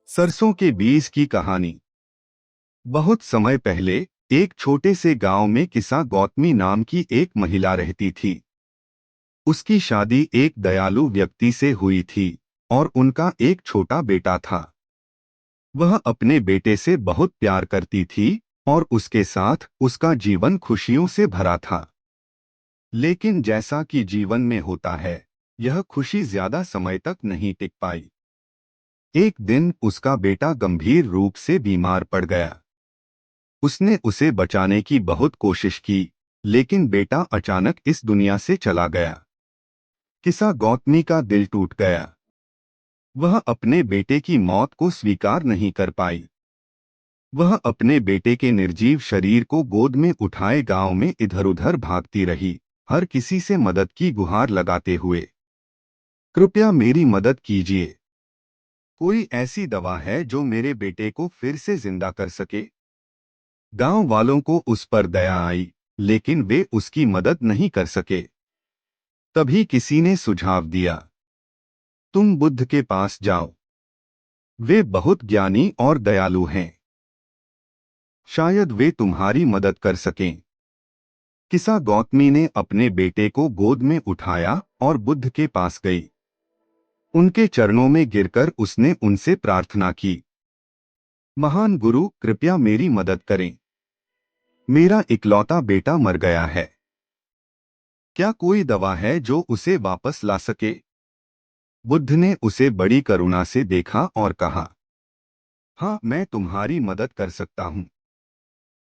सरसों के बीज की कहानी। बहुत समय पहले एक छोटे से गांव में किसा गौतमी नाम की एक महिला रहती थी। उसकी शादी एक दयालु व्यक्ति से हुई थी और उनका एक छोटा बेटा था। वह अपने बेटे से बहुत प्यार करती थी और उसके साथ उसका जीवन खुशियों से भरा था। लेकिन जैसा कि जीवन में होता है, यह खुशी ज्यादा समय तक नहीं टिक पाई। एक दिन उसका बेटा गंभीर रूप से बीमार पड़ गया। उसने उसे बचाने की बहुत कोशिश की, लेकिन बेटा अचानक इस दुनिया से चला गया। किसा गौतमी का दिल टूट गया। वह अपने बेटे की मौत को स्वीकार नहीं कर पाई। वह अपने बेटे के निर्जीव शरीर को गोद में उठाए गांव में इधर उधर भागती रही, हर किसी से मदद की गुहार लगाते हुए। कृपया मेरी मदद कीजिए। कोई ऐसी दवा है जो मेरे बेटे को फिर से जिंदा कर सके? गांव वालों को उस पर दया आई, लेकिन वे उसकी मदद नहीं कर सके। तभी किसी ने सुझाव दिया, तुम बुद्ध के पास जाओ। वे बहुत ज्ञानी और दयालु हैं। शायद वे तुम्हारी मदद कर सकें। किसा गौतमी ने अपने बेटे को गोद में उठाया और बुद्ध के पास गई। उनके चरणों में गिरकर उसने उनसे प्रार्थना की, महान गुरु, कृपया मेरी मदद करें। मेरा इकलौता बेटा मर गया है। क्या कोई दवा है जो उसे वापस ला सके? बुद्ध ने उसे बड़ी करुणा से देखा और कहा, हाँ, मैं तुम्हारी मदद कर सकता हूँ,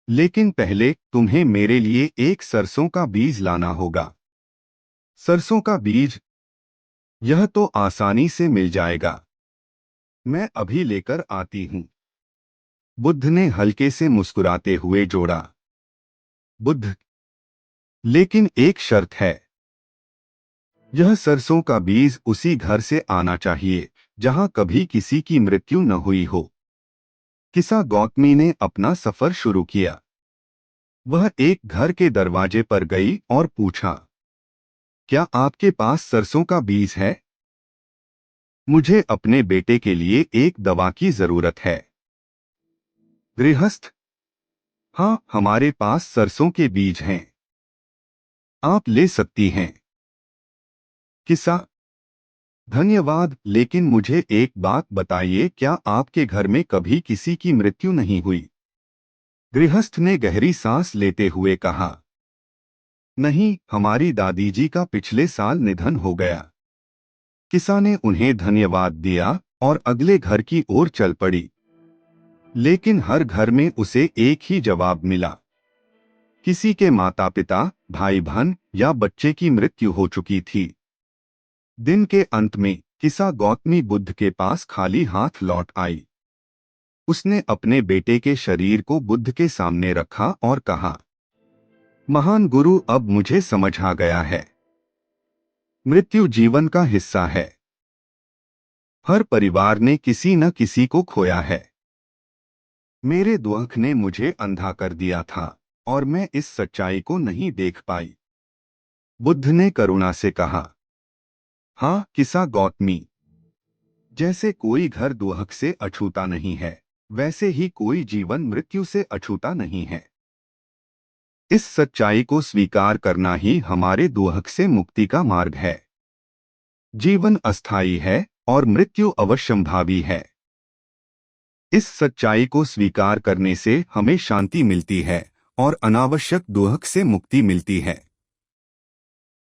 लेकिन पहले तुम्हें मेरे लिए एक सरसों का बीज लाना होगा। सरसों का बीज? यह तो आसानी से मिल जाएगा। मैं अभी लेकर आती हूँ। बुद्ध ने हल्के से मुस्कुराते हुए जोड़ा, बुद्ध, लेकिन एक शर्त है। यह सरसों का बीज उसी घर से आना चाहिए जहां कभी किसी की मृत्यु न हुई हो। किसा गौतमी ने अपना सफर शुरू किया। वह एक घर के दरवाजे पर गई और पूछा, क्या आपके पास सरसों का बीज है? मुझे अपने बेटे के लिए एक दवा की जरूरत है। गृहस्थ, हाँ, हमारे पास सरसों के बीज हैं। आप ले सकती हैं। किसा, धन्यवाद, लेकिन मुझे एक बात बताइए, क्या आपके घर में कभी किसी की मृत्यु नहीं हुई? गृहस्थ ने गहरी सांस लेते हुए कहा, नहीं, हमारी दादी जी का पिछले साल निधन हो गया। किसा ने उन्हें धन्यवाद दिया और अगले घर की ओर चल पड़ी। लेकिन हर घर में उसे एक ही जवाब मिला, किसी के माता पिता, भाई बहन या बच्चे की मृत्यु हो चुकी थी। दिन के अंत में किसा गौतमी बुद्ध के पास खाली हाथ लौट आई। उसने अपने बेटे के शरीर को बुद्ध के सामने रखा और कहा, महान गुरु, अब मुझे समझ आ गया है। मृत्यु जीवन का हिस्सा है। हर परिवार ने किसी न किसी को खोया है। मेरे दुख ने मुझे अंधा कर दिया था और मैं इस सच्चाई को नहीं देख पाई। बुद्ध ने करुणा से कहा, हाँ किसा गौतमी, जैसे कोई घर दुख से अछूता नहीं है, वैसे ही कोई जीवन मृत्यु से अछूता नहीं है। इस सच्चाई को स्वीकार करना ही हमारे दुख से मुक्ति का मार्ग है। जीवन अस्थायी है और मृत्यु अवश्यंभावी है। इस सच्चाई को स्वीकार करने से हमें शांति मिलती है और अनावश्यक दुख से मुक्ति मिलती है।